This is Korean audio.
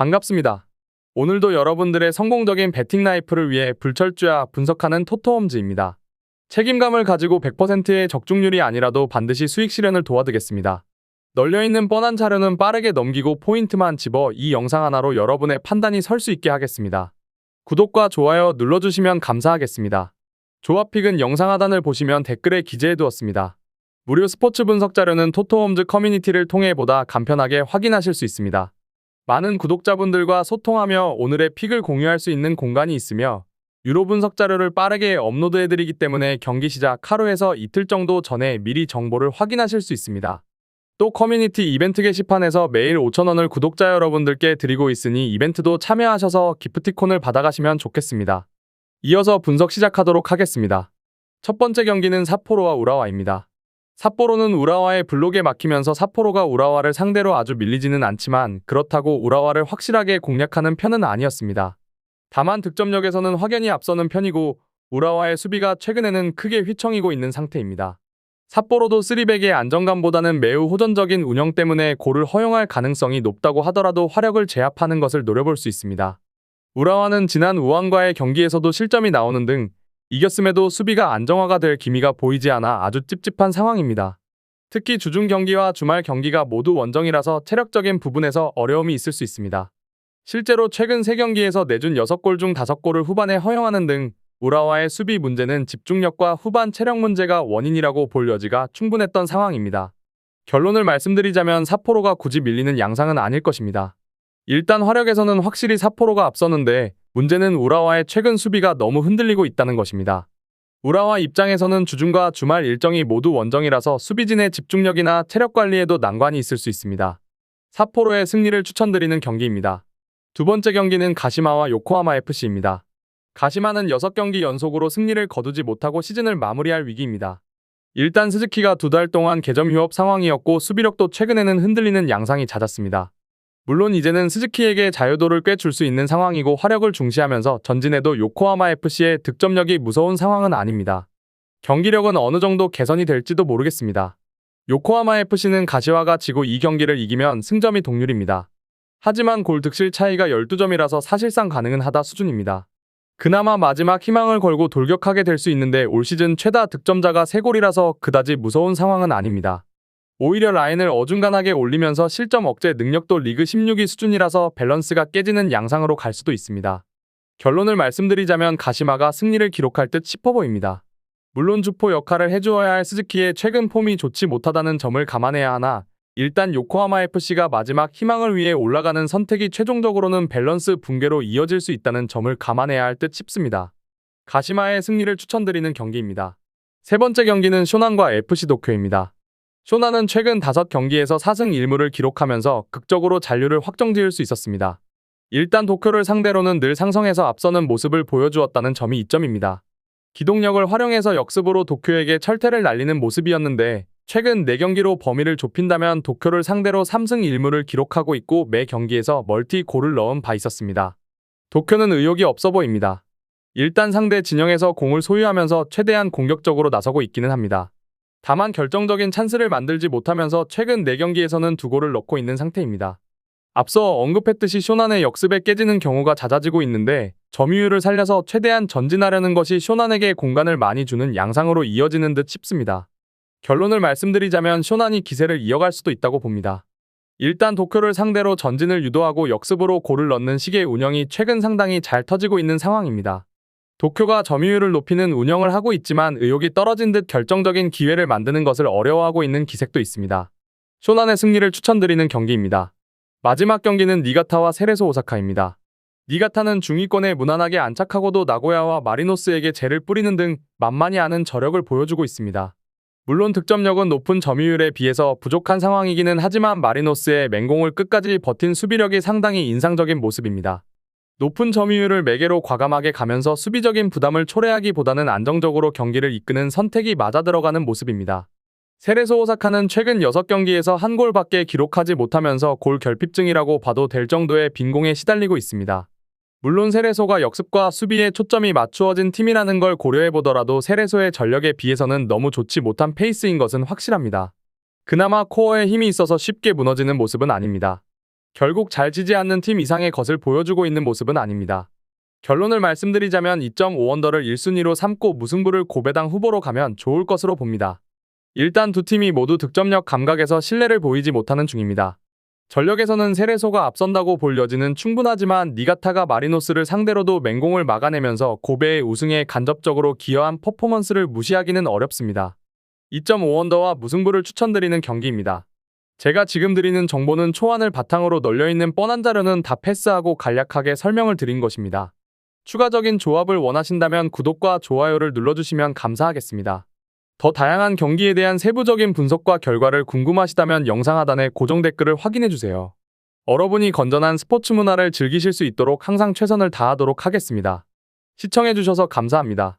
반갑습니다. 오늘도 여러분들의 성공적인 배팅 라이프를 위해 불철주야 분석하는 토토홈즈입니다. 책임감을 가지고 100%의 적중률이 아니라도 반드시 수익 실현을 도와드리겠습니다. 널려있는 뻔한 자료는 빠르게 넘기고 포인트만 집어 이 영상 하나로 여러분의 판단이 설 수 있게 하겠습니다. 구독과 좋아요 눌러주시면 감사하겠습니다. 조합픽은 영상 하단을 보시면 댓글에 기재해두었습니다. 무료 스포츠 분석 자료는 토토홈즈 커뮤니티를 통해 보다 간편하게 확인하실 수 있습니다. 많은 구독자분들과 소통하며 오늘의 픽을 공유할 수 있는 공간이 있으며 유로 분석 자료를 빠르게 업로드해드리기 때문에 경기 시작 하루에서 이틀 정도 전에 미리 정보를 확인하실 수 있습니다. 또 커뮤니티 이벤트 게시판에서 매일 5,000원을 구독자 여러분들께 드리고 있으니 이벤트도 참여하셔서 기프티콘을 받아가시면 좋겠습니다. 이어서 분석 시작하도록 하겠습니다. 첫 번째 경기는 삿포로와 우라와입니다. 삿포로는 우라와의 블록에 막히면서 삿포로가 우라와를 상대로 아주 밀리지는 않지만 그렇다고 우라와를 확실하게 공략하는 편은 아니었습니다. 다만 득점력에서는 확연히 앞서는 편이고 우라와의 수비가 최근에는 크게 휘청이고 있는 상태입니다. 삿포로도 3백의 안정감보다는 매우 호전적인 운영 때문에 골을 허용할 가능성이 높다고 하더라도 화력을 제압하는 것을 노려볼 수 있습니다. 우라와는 지난 우한과의 경기에서도 실점이 나오는 등 이겼음에도 수비가 안정화가 될 기미가 보이지 않아 아주 찝찝한 상황입니다. 특히 주중 경기와 주말 경기가 모두 원정이라서 체력적인 부분에서 어려움이 있을 수 있습니다. 실제로 최근 3경기에서 내준 6골 중 5골을 후반에 허용하는 등 우라와의 수비 문제는 집중력과 후반 체력 문제가 원인이라고 볼 여지가 충분했던 상황입니다. 결론을 말씀드리자면 삿포로가 굳이 밀리는 양상은 아닐 것입니다. 일단 화력에서는 확실히 삿포로가 앞서는데 문제는 우라와의 최근 수비가 너무 흔들리고 있다는 것입니다. 우라와 입장에서는 주중과 주말 일정이 모두 원정이라서 수비진의 집중력이나 체력 관리에도 난관이 있을 수 있습니다. 삿포로의 승리를 추천드리는 경기입니다. 두 번째 경기는 가시마와 요코하마 FC입니다. 가시마는 6경기 연속으로 승리를 거두지 못하고 시즌을 마무리할 위기입니다. 일단 스즈키가 2달 동안 개점 휴업 상황이었고 수비력도 최근에는 흔들리는 양상이 잦았습니다. 물론 이제는 스즈키에게 자유도를 꽤 줄 수 있는 상황이고 화력을 중시하면서 전진해도 요코하마 FC의 득점력이 무서운 상황은 아닙니다. 경기력은 어느 정도 개선이 될지도 모르겠습니다. 요코하마 FC는 가시와가 지고 이 경기를 이기면 승점이 동률입니다. 하지만 골 득실 차이가 12점이라서 사실상 가능은 하다 수준입니다. 그나마 마지막 희망을 걸고 돌격하게 될 수 있는데 올 시즌 최다 득점자가 3골이라서 그다지 무서운 상황은 아닙니다. 오히려 라인을 어중간하게 올리면서 실점 억제 능력도 리그 16위 수준이라서 밸런스가 깨지는 양상으로 갈 수도 있습니다. 결론을 말씀드리자면 가시마가 승리를 기록할 듯 싶어 보입니다. 물론 주포 역할을 해주어야 할 스즈키의 최근 폼이 좋지 못하다는 점을 감안해야 하나 일단 요코하마 FC가 마지막 희망을 위해 올라가는 선택이 최종적으로는 밸런스 붕괴로 이어질 수 있다는 점을 감안해야 할 듯 싶습니다. 가시마의 승리를 추천드리는 경기입니다. 세 번째 경기는 쇼난과 FC 도쿄입니다. 쇼난은 최근 5경기에서 4승 1무를 기록하면서 극적으로 잔류를 확정지을 수 있었습니다. 일단 도쿄를 상대로는 늘 상성에서 앞서는 모습을 보여주었다는 점이 이점입니다. 기동력을 활용해서 역습으로 도쿄에게 철퇴를 날리는 모습이었는데 최근 4경기로 범위를 좁힌다면 도쿄를 상대로 3승 1무를 기록하고 있고 매 경기에서 멀티 골을 넣은 바 있었습니다. 도쿄는 의욕이 없어 보입니다. 일단 상대 진영에서 공을 소유하면서 최대한 공격적으로 나서고 있기는 합니다. 다만 결정적인 찬스를 만들지 못하면서 최근 4경기에서는 2골을 넣고 있는 상태입니다. 앞서 언급했듯이 쇼난의 역습에 깨지는 경우가 잦아지고 있는데 점유율을 살려서 최대한 전진하려는 것이 쇼난에게 공간을 많이 주는 양상으로 이어지는 듯 싶습니다. 결론을 말씀드리자면 쇼난이 기세를 이어갈 수도 있다고 봅니다. 일단 도쿄를 상대로 전진을 유도하고 역습으로 골을 넣는 식의 운영이 최근 상당히 잘 터지고 있는 상황입니다. 도쿄가 점유율을 높이는 운영을 하고 있지만 의욕이 떨어진 듯 결정적인 기회를 만드는 것을 어려워하고 있는 기색도 있습니다. 쇼난의 승리를 추천드리는 경기입니다. 마지막 경기는 니가타와 세레소 오사카입니다. 니가타는 중위권에 무난하게 안착하고도 나고야와 마리노스에게 재를 뿌리는 등 만만히 않은 저력을 보여주고 있습니다. 물론 득점력은 높은 점유율에 비해서 부족한 상황이기는 하지만 마리노스의 맹공을 끝까지 버틴 수비력이 상당히 인상적인 모습입니다. 높은 점유율을 매개로 과감하게 가면서 수비적인 부담을 초래하기보다는 안정적으로 경기를 이끄는 선택이 맞아 들어가는 모습입니다. 세레소 오사카는 최근 6경기에서 1골밖에 기록하지 못하면서 골 결핍증이라고 봐도 될 정도의 빈공에 시달리고 있습니다. 물론 세레소가 역습과 수비에 초점이 맞추어진 팀이라는 걸 고려해보더라도 세레소의 전력에 비해서는 너무 좋지 못한 페이스인 것은 확실합니다. 그나마 코어에 힘이 있어서 쉽게 무너지는 모습은 아닙니다. 결국 잘 지지 않는 팀 이상의 것을 보여주고 있는 모습은 아닙니다. 결론을 말씀드리자면 2.5언더를 1순위로 삼고 무승부를 고배당 후보로 가면 좋을 것으로 봅니다. 일단 두 팀이 모두 득점력 감각에서 신뢰를 보이지 못하는 중입니다. 전력에서는 세레소가 앞선다고 볼 여지는 충분하지만 니가타가 마리노스를 상대로도 맹공을 막아내면서 고베의 우승에 간접적으로 기여한 퍼포먼스를 무시하기는 어렵습니다. 2.5언더와 무승부를 추천드리는 경기입니다. 제가 지금 드리는 정보는 초안을 바탕으로 널려있는 뻔한 자료는 다 패스하고 간략하게 설명을 드린 것입니다. 추가적인 조합을 원하신다면 구독과 좋아요를 눌러주시면 감사하겠습니다. 더 다양한 경기에 대한 세부적인 분석과 결과를 궁금하시다면 영상 하단에 고정 댓글을 확인해주세요. 여러분이 건전한 스포츠 문화를 즐기실 수 있도록 항상 최선을 다하도록 하겠습니다. 시청해주셔서 감사합니다.